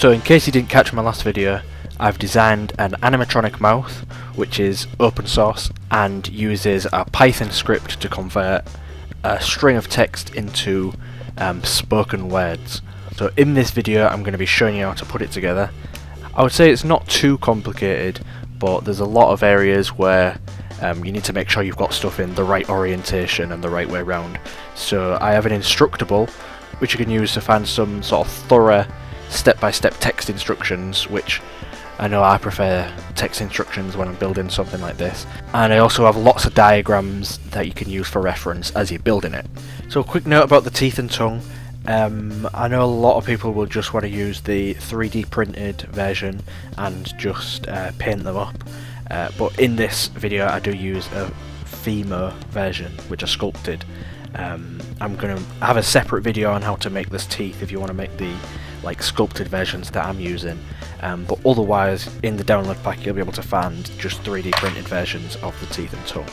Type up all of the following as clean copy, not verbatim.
So in case you didn't catch my last video, I've designed an animatronic mouth which is open source and uses a Python script to convert a string of text into spoken words. So in this video I'm going to be showing you how to put it together. I would say it's not too complicated, but there's a lot of areas where you need to make sure you've got stuff in the right orientation and the right way around. So I have an instructable which you can use to find some sort of thorough step-by-step text instructions, which I know I prefer text instructions when I'm building something like this. And I also have lots of diagrams that you can use for reference as you're building it. So a quick note about the teeth and tongue. I know a lot of people will just want to use the 3D printed version and just paint them up. But in this video I do use a Fimo version, which are sculpted. I'm going to have a separate video on how to make this teeth if you want to make the sculpted versions that I'm using, but otherwise in the download pack you'll be able to find just 3D printed versions of the teeth and tongue.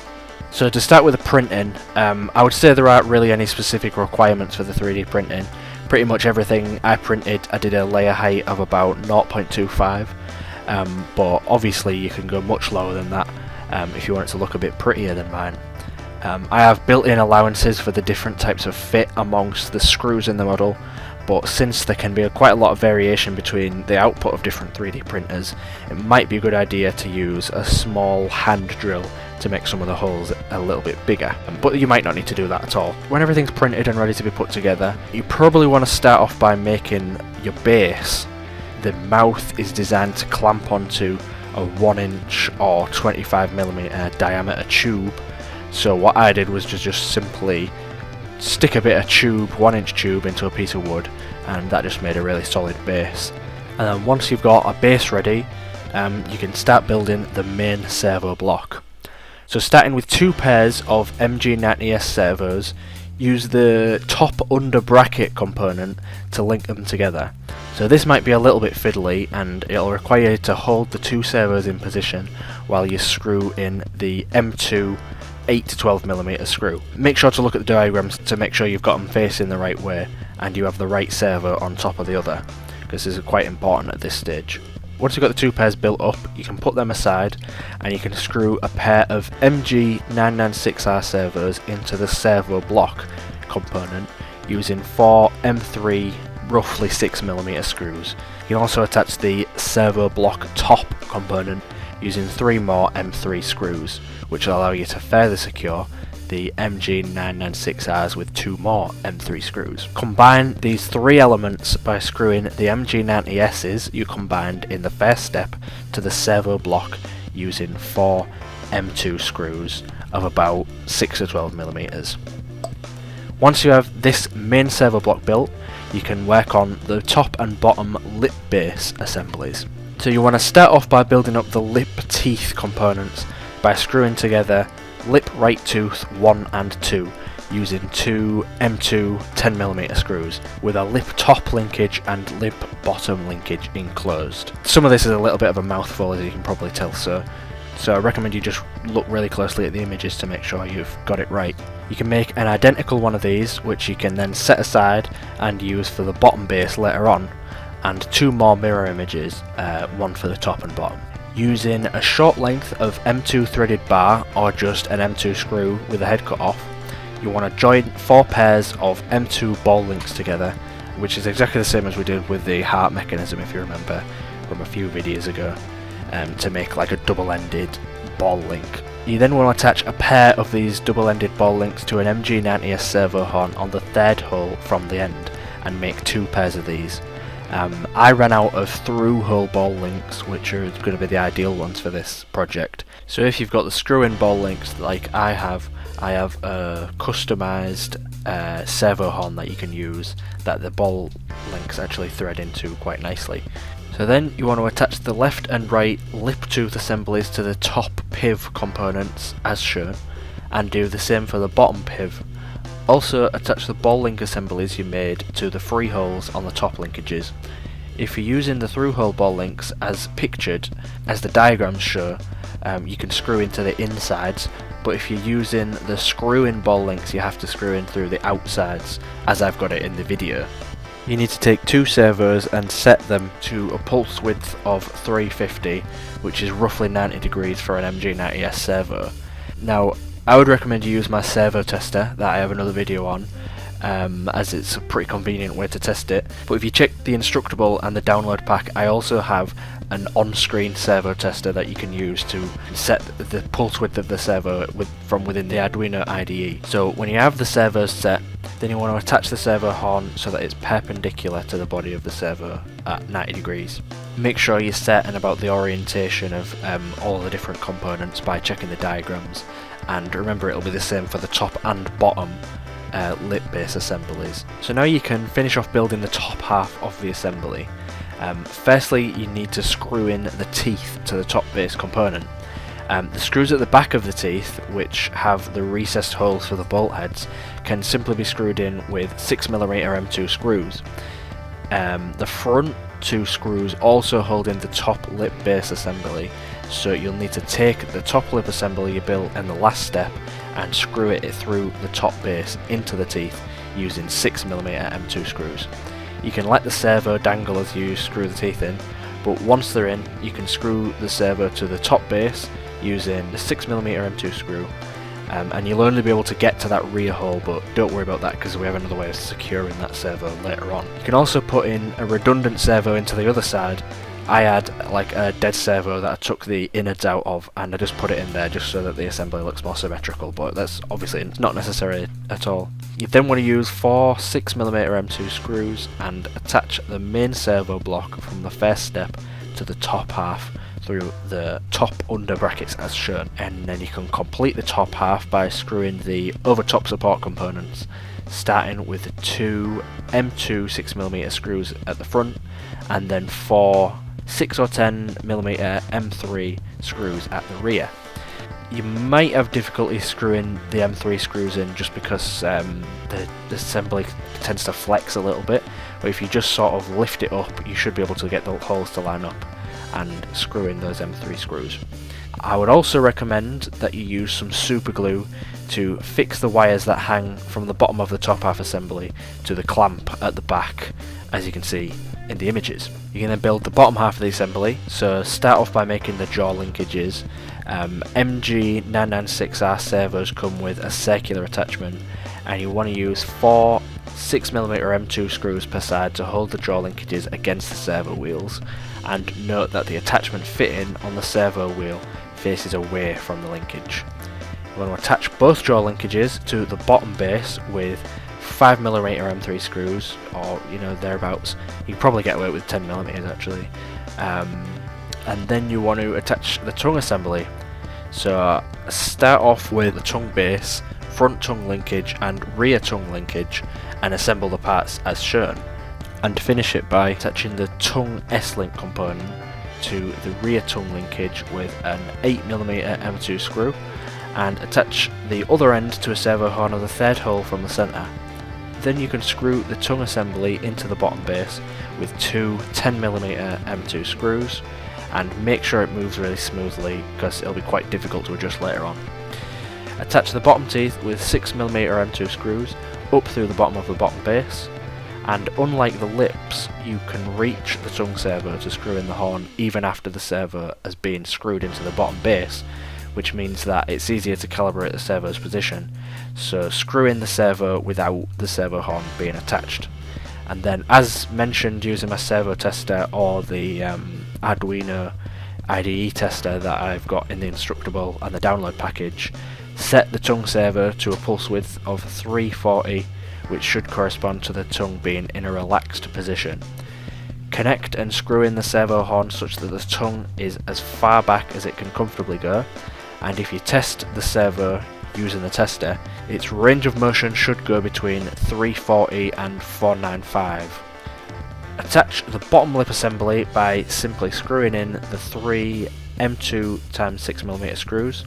So to start with the printing, I would say there aren't really any specific requirements for the 3D printing. Pretty much everything I printed I did a layer height of about 0.25, but obviously you can go much lower than that if you want it to look a bit prettier than mine. I have built-in allowances for the different types of fit amongst the screws in the model, but since there can be quite a lot of variation between the output of different 3D printers, it might be a good idea to use a small hand drill to make some of the holes a little bit bigger, but you might not need to do that at all. When everything's printed and ready to be put together, you probably want to start off by making your base. The mouth is designed to clamp onto a 1" or 25mm diameter tube, so what I did was to just simply stick a bit of tube, 1" tube, into a piece of wood, and that just made a really solid base. And then once you've got a base ready, you can start building the main servo block. So starting with 2 pairs of MG90S servos, use the top under bracket component to link them together. So this might be a little bit fiddly and it'll require you to hold the 2 servos in position while you screw in the M2 8 to 12mm screw. Make sure to look at the diagrams to make sure you've got them facing the right way and you have the right servo on top of the other, because this is quite important at this stage. Once you've got the 2 pairs built up, you can put them aside and you can screw a pair of MG996R servos into the servo block component using 4 M3 roughly 6mm screws. You can also attach the servo block top component using 3 more M3 screws, which will allow you to further secure the MG996Rs with 2 more M3 screws. Combine these 3 elements by screwing the MG90Ss you combined in the first step to the servo block using 4 M2 screws of about 6 to 12mm. Once you have this main servo block built, you can work on the top and bottom lip base assemblies. So you want to start off by building up the lip teeth components by screwing together lip right tooth 1 and 2 using 2 M2 10mm screws with a lip top linkage and lip bottom linkage enclosed. Some of this is a little bit of a mouthful, as you can probably tell, so I recommend you just look really closely at the images to make sure you've got it right. You can make an identical one of these which you can then set aside and use for the bottom base later on, and 2 more mirror images, one for the top and bottom. Using a short length of M2 threaded bar or just an M2 screw with the head cut off, you want to join 4 pairs of M2 ball links together, which is exactly the same as we did with the heart mechanism, if you remember from a few videos ago, to make like a double-ended ball link. You then want to attach a pair of these double-ended ball links to an MG90S servo horn on the 3rd hole from the end and make 2 pairs of these. I ran out of through-hole ball links, which are going to be the ideal ones for this project. So if you've got the screw-in ball links like I have a customised servo horn that you can use that the ball links actually thread into quite nicely. So then you want to attach the left and right lip tooth assemblies to the top piv components as shown, and do the same for the bottom piv. Also attach the ball link assemblies you made to the free holes on the top linkages. If you're using the through hole ball links as pictured, as the diagrams show, you can screw into the insides, but if you're using the screw in ball links you have to screw in through the outsides, as I've got it in the video. You need to take two servos and set them to a pulse width of 350, which is roughly 90 degrees for an MG90S servo. Now, I would recommend you use my servo tester that I have another video on, as it's a pretty convenient way to test it. But if you check the Instructable and the download pack, I also have an on-screen servo tester that you can use to set the pulse width of the servo from within the Arduino IDE. So when you have the servos set, then you want to attach the servo horn so that it's perpendicular to the body of the servo at 90 degrees. Make sure you're certain about the orientation of all the different components by checking the diagrams, and remember it'll be the same for the top and bottom lip base assemblies. So now you can finish off building the top half of the assembly. Firstly, you need to screw in the teeth to the top base component. The screws at the back of the teeth, which have the recessed holes for the bolt heads, can simply be screwed in with 6mm M2 screws. The front two screws also hold in the top lip base assembly, so you'll need to take the top lip assembly you built in the last step and screw it through the top base into the teeth using 6mm M2 screws. You can let the servo dangle as you screw the teeth in, but once they're in, you can screw the servo to the top base using the 6mm M2 screw, and you'll only be able to get to that rear hole, but don't worry about that because we have another way of securing that servo later on. You can also put in a redundant servo into the other side. I had like a dead servo that I took the innards out of, and I just put it in there just so that the assembly looks more symmetrical, but that's obviously not necessary at all. You then want to use 4 6mm M2 screws and attach the main servo block from the first step to the top half through the top under brackets as shown, and then you can complete the top half by screwing the overtop support components, starting with 2 M2 6mm screws at the front and then 4 6 or 10mm M3 screws at the rear. You might have difficulty screwing the M3 screws in just because the assembly tends to flex a little bit, but if you just sort of lift it up, you should be able to get the holes to line up and screw in those M3 screws. I would also recommend that you use some super glue to fix the wires that hang from the bottom of the top half assembly to the clamp at the back, as you can see in the images. You can then build the bottom half of the assembly, so start off by making the jaw linkages. MG996R servos come with a circular attachment, and you want to use 4 6mm M2 screws per side to hold the jaw linkages against the servo wheels, and note that the attachment fitting on the servo wheel faces away from the linkage. You want to attach both jaw linkages to the bottom base with 5mm M3 screws, or thereabouts. You can probably get away with 10mm actually. And then you want to attach the tongue assembly. So start off with the tongue base, front tongue linkage and rear tongue linkage, and assemble the parts as shown. And finish it by attaching the tongue S-link component to the rear tongue linkage with an 8mm M2 screw, and attach the other end to a servo horn of the third hole from the centre. Then you can screw the tongue assembly into the bottom base with 2 10mm M2 screws, and make sure it moves really smoothly because it'll be quite difficult to adjust later on. Attach the bottom teeth with 6mm M2 screws up through the bottom of the bottom base, and unlike the lips, you can reach the tongue servo to screw in the horn even after the servo has been screwed into the bottom base, which means that it's easier to calibrate the servo's position. So screw in the servo without the servo horn being attached. And then, as mentioned, using my servo tester or the Arduino IDE tester that I've got in the Instructable and the download package, set the tongue servo to a pulse width of 340, which should correspond to the tongue being in a relaxed position. Connect and screw in the servo horn such that the tongue is as far back as it can comfortably go, and if you test the servo using the tester, its range of motion should go between 340 and 495. Attach the bottom lip assembly by simply screwing in the 3 M2 x 6mm screws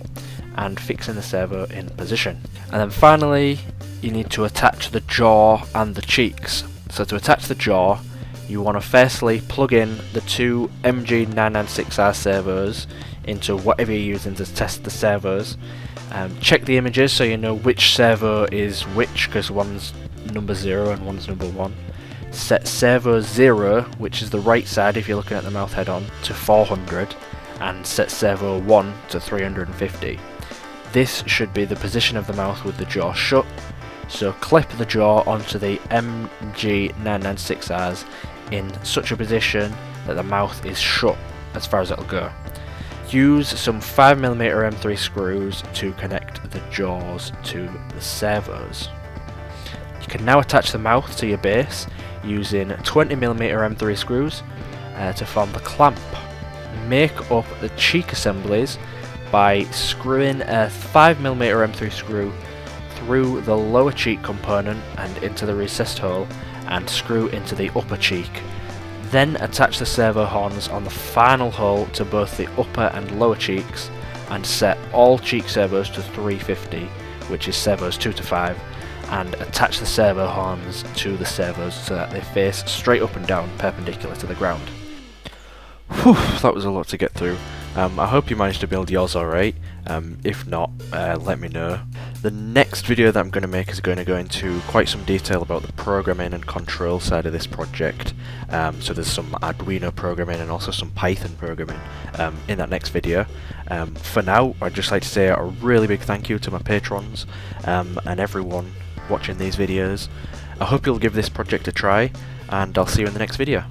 and fixing the servo in position. And then finally, you need to attach the jaw and the cheeks. So to attach the jaw, you want to firstly plug in the 2 MG996R servos into whatever you're using to test the servos. Check the images so you know which servo is which, because one's number 0 and one's number 1. set servo 0, which is the right side if you're looking at the mouth head on, to 400, and set servo 1 to 350. This should be the position of the mouth with the jaw shut, so clip the jaw onto the MG996Rs in such a position that the mouth is shut as far as it'll go. Use some 5mm M3 screws to connect the jaws to the servos. You can now attach the mouth to your base using 20mm M3 screws to form the clamp. Make up the cheek assemblies by screwing a 5mm M3 screw through the lower cheek component and into the recessed hole, and screw into the upper cheek. Then attach the servo horns on the final hole to both the upper and lower cheeks, and set all cheek servos to 350, which is servos 2 to 5, and attach the servo horns to the servos so that they face straight up and down perpendicular to the ground. Whew, that was a lot to get through. I hope you managed to build yours alright. If not, let me know. The next video that I'm going to make is going to go into quite some detail about the programming and control side of this project. So there's some Arduino programming and also some Python programming in that next video. For now, I'd just like to say a really big thank you to my patrons and everyone watching these videos. I hope you'll give this project a try, and I'll see you in the next video.